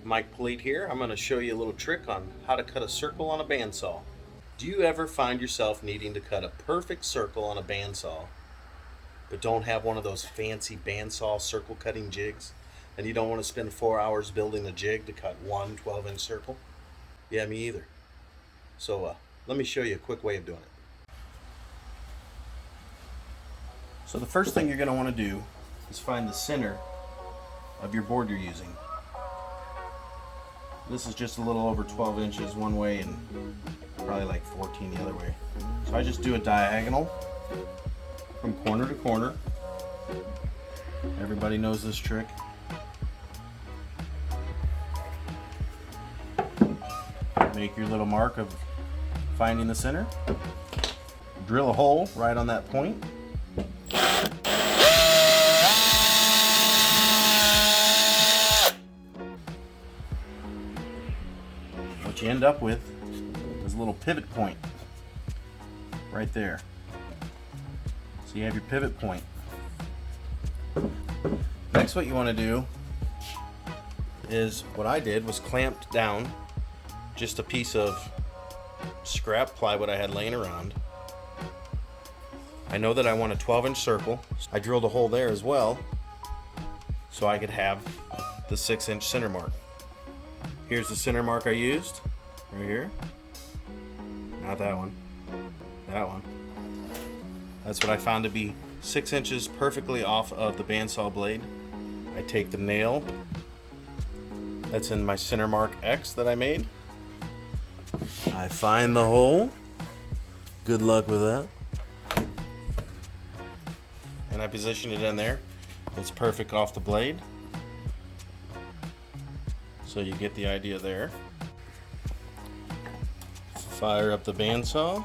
Mike Polite here. I'm going to show you a little trick on how to cut a circle on a bandsaw. Do you ever find yourself needing to cut a perfect circle on a bandsaw, but don't have one of those fancy bandsaw circle cutting jigs, and you don't want to spend 4 hours building a jig to cut one 12-inch circle? Yeah, me either. So let me show you a quick way of doing it. So the first thing you're going to want to do is find the center of your board you're using. This is just a little over 12 inches one way and probably like 14 the other way. So I just do a diagonal from corner to corner. Everybody knows this trick. Make your little mark of finding the center. Drill a hole right on that point. What you end up with is a little pivot point right there. So you have your pivot point. Next, what you want to do is what I did was clamped down just a piece of scrap plywood I had laying around. I know that I want a 12-inch circle. I drilled a hole there as well so I could have the 6-inch center mark. Here's the center mark I used, right here. Not that one, that one. That's what I found to be 6 inches perfectly off of the bandsaw blade. I take the nail that's in my center mark X that I made. I find the hole. Good luck with that. And I position it in there. It's perfect off the blade. So you get the idea there. Fire up the bandsaw.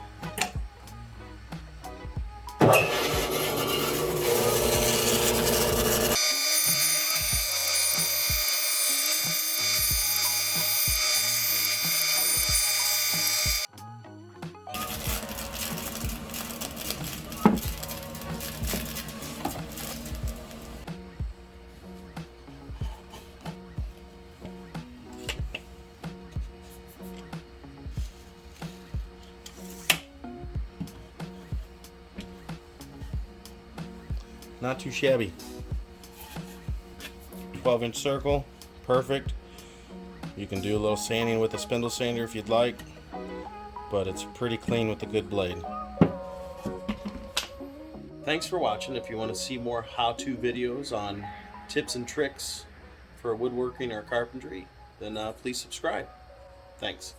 Not too shabby. 12-inch circle, perfect. You can do a little sanding with a spindle sander if you'd like, but it's pretty clean with a good blade. Thanks for watching. If you want to see more how-to videos on tips and tricks for woodworking or carpentry, then please subscribe. Thanks.